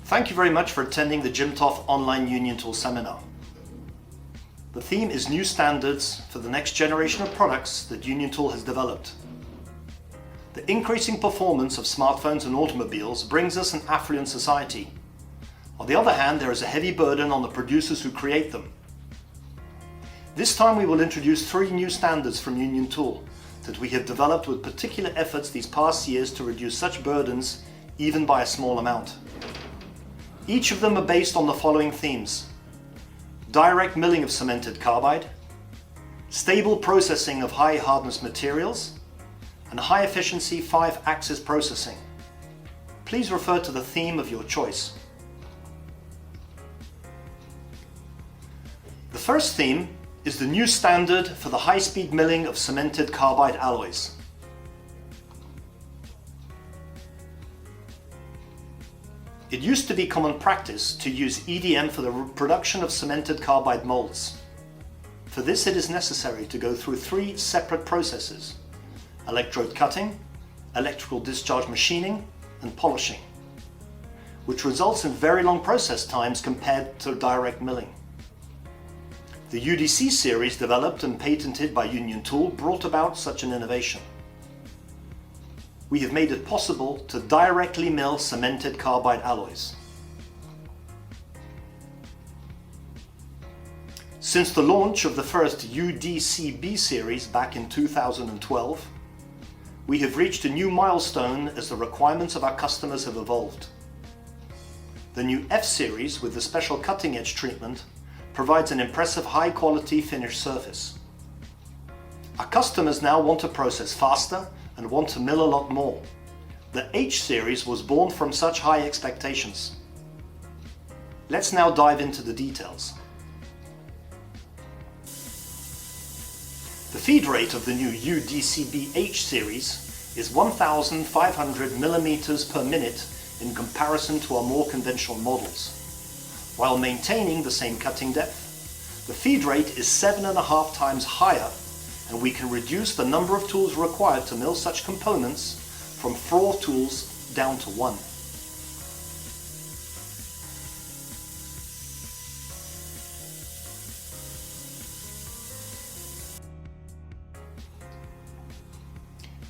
Thank you very much for attending the JIMTOF online Union Tool seminar. The theme is new standards for the next generation of products that Union Tool has developed. The increasing performance of smartphones and automobiles brings us an affluent society. On the other hand, there is a heavy burden on the producers who create them. This time we will introduce 3 new standards from Union Tool that we have developed with particular efforts these past years to reduce such burdens even by a small amount. Each of them are based on the following themes: direct milling of cemented carbide, stable processing of high hardness materials, and high efficiency 5-axis processing. Please refer to the theme of your choice. The first theme is the new standard for the high-speed milling of cemented carbide alloys. It used to be common practice to use EDM for the production of cemented carbide molds. For this it is necessary to go through 3 separate processes: electrode cutting, electrical discharge machining, and polishing, which results in very long process times compared to direct milling. The UDC series, developed and patented by Union Tool, brought about such an innovation. We have made it possible to directly mill cemented carbide alloys. Since the launch of the first UDCB series back in 2012, we have reached a new milestone as the requirements of our customers have evolved. The new F series, with the special cutting edge treatment, provides an impressive high quality finished surface. Our customers now want to process faster and want to mill a lot more. The H series was born from such high expectations. Let's now dive into the details. The feed rate of the new UDCB H series is 1,500 millimeters per minute in comparison to our more conventional models. While maintaining the same cutting depth, the feed rate is 7.5 times higher, and we can reduce the number of tools required to mill such components from 4 tools down to 1.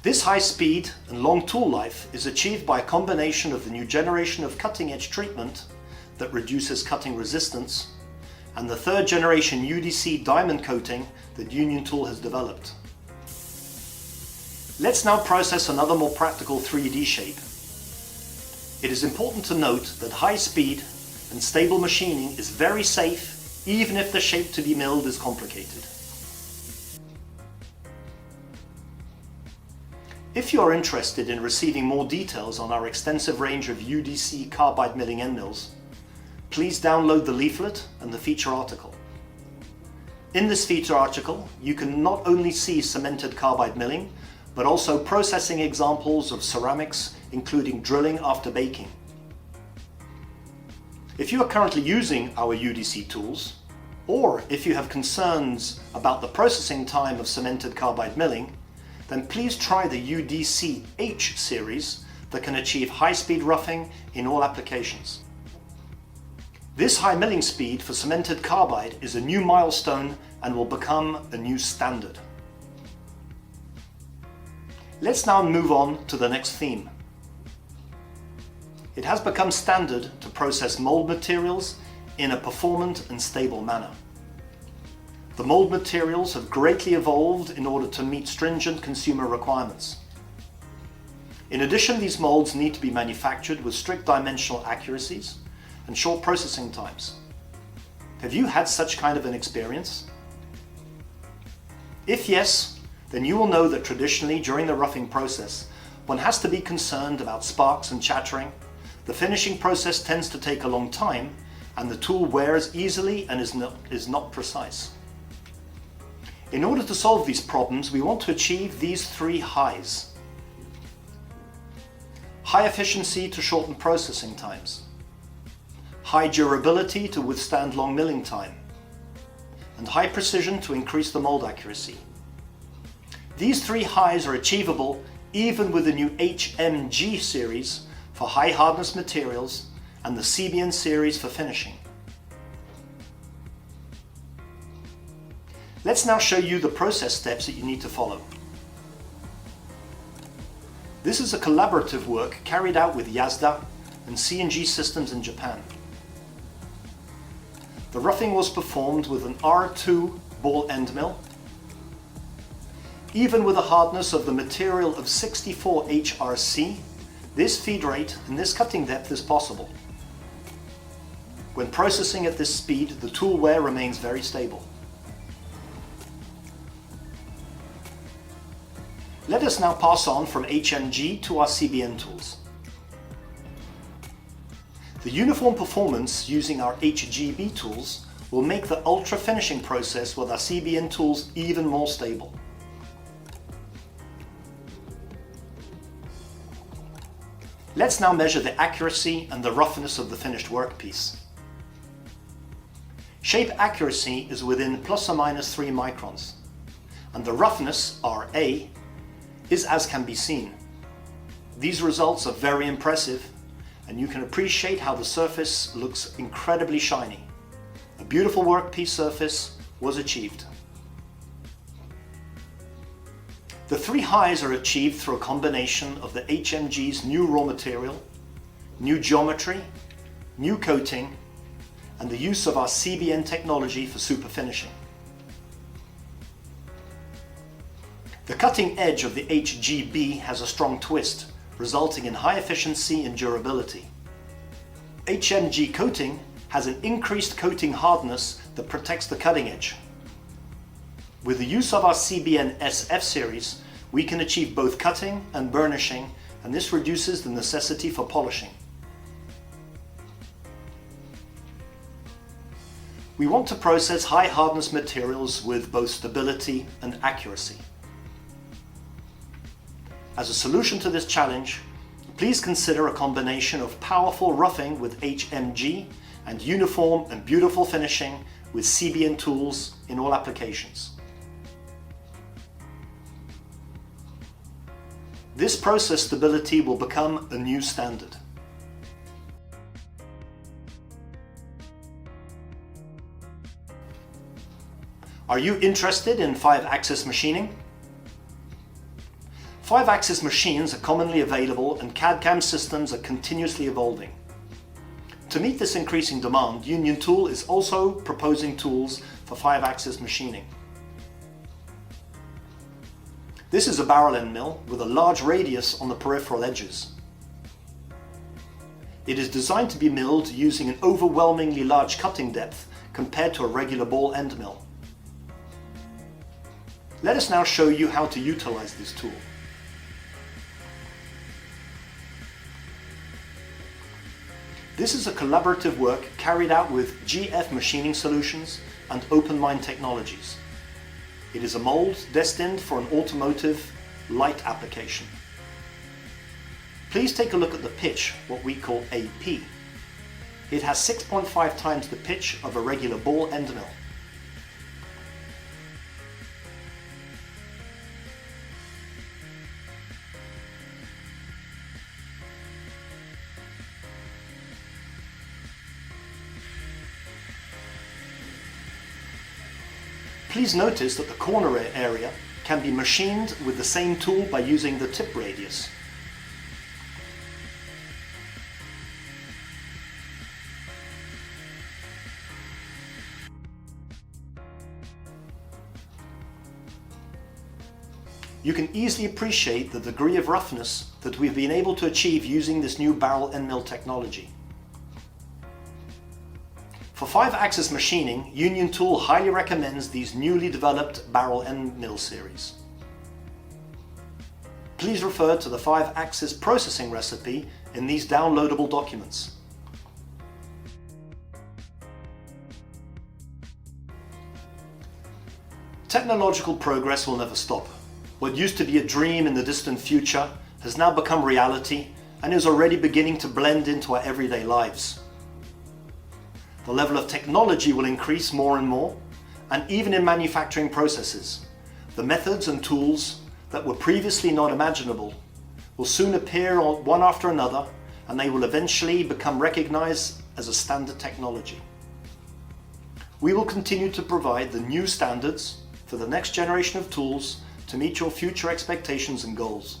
This high speed and long tool life is achieved by a combination of the new generation of cutting edge treatment that reduces cutting resistance and the 3rd generation UDC diamond coating that Union Tool has developed. Let's now process another more practical 3D shape. It is important to note that high speed and stable machining is very safe even if the shape to be milled is complicated. If you are interested in receiving more details on our extensive range of UDC carbide milling end mills, please download the leaflet and the feature article. In this feature article, you can not only see cemented carbide milling, but also processing examples of ceramics, including drilling after baking. If you are currently using our UDC tools, or if you have concerns about the processing time of cemented carbide milling, then please try the UDC H series that can achieve high-speed roughing in all applications. This high milling speed for cemented carbide is a new milestone and will become a new standard. Let's now move on to the next theme. It has become standard to process mold materials in a performant and stable manner. The mold materials have greatly evolved in order to meet stringent consumer requirements. In addition, these molds need to be manufactured with strict dimensional accuracies and short processing times. Have you had such kind of an experience? If yes, then you will know that traditionally during the roughing process, one has to be concerned about sparks and chattering. The finishing process tends to take a long time and the tool wears easily and is not precise. In order to solve these problems, we want to achieve these 3 highs. High efficiency to shorten processing times, high durability to withstand long milling time, and high precision to increase the mold accuracy. These 3 highs are achievable even with the new HMG series for high hardness materials and the CBN series for finishing. Let's now show you the process steps that you need to follow. This is a collaborative work carried out with Yazda and C&G Systems in Japan. The roughing was performed with an R2 ball end mill. Even with a hardness of the material of 64 HRC, this feed rate and this cutting depth is possible. When processing at this speed, the tool wear remains very stable. Let us now pass on from HMG to our CBN tools. The uniform performance using our HGB tools will make the ultra finishing process with our CBN tools even more stable. Let's now measure the accuracy and the roughness of the finished workpiece. Shape accuracy is within plus or minus 3 microns, and the roughness, RA, is as can be seen. These results are very impressive, and you can appreciate how the surface looks incredibly shiny. A beautiful workpiece surface was achieved. The 3 highs are achieved through a combination of the HMG's new raw material, new geometry, new coating, and the use of our CBN technology for super finishing. The cutting edge of the HGB has a strong twist, resulting in high efficiency and durability. HMG coating has an increased coating hardness that protects the cutting edge. With the use of our CBN SF series, we can achieve both cutting and burnishing, and this reduces the necessity for polishing. We want to process high hardness materials with both stability and accuracy. As a solution to this challenge, please consider a combination of powerful roughing with HMG and uniform and beautiful finishing with CBN tools in all applications. This process stability will become a new standard. Are you interested in 5-axis machining? 5-axis machines are commonly available and CAD/CAM systems are continuously evolving. To meet this increasing demand, Union Tool is also proposing tools for 5-axis machining. This is a barrel end mill with a large radius on the peripheral edges. It is designed to be milled using an overwhelmingly large cutting depth compared to a regular ball end mill. Let us now show you how to utilize this tool. This is a collaborative work carried out with GF Machining Solutions and OpenMind Technologies. It is a mold destined for an automotive light application. Please take a look at the pitch, what we call AP. It has 6.5 times the pitch of a regular ball end mill. Please notice that the corner area can be machined with the same tool by using the tip radius. You can easily appreciate the degree of roughness that we've been able to achieve using this new barrel end mill technology. For 5-axis machining, Union Tool highly recommends these newly developed barrel end mill series. Please refer to the 5-axis processing recipe in these downloadable documents. Technological progress will never stop. What used to be a dream in the distant future has now become reality and is already beginning to blend into our everyday lives. The level of technology will increase more and more, and even in manufacturing processes, the methods and tools that were previously not imaginable will soon appear one after another and they will eventually become recognized as a standard technology. We will continue to provide the new standards for the next generation of tools to meet your future expectations and goals.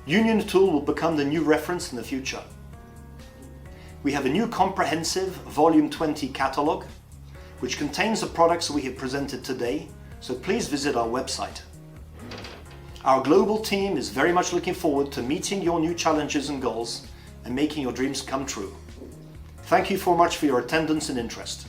Union Tool will become the new reference in the future. We have a new comprehensive Volume 20 catalog, which contains the products we have presented today, so please visit our website. Our global team is very much looking forward to meeting your new challenges and goals and making your dreams come true. Thank you so much for your attendance and interest.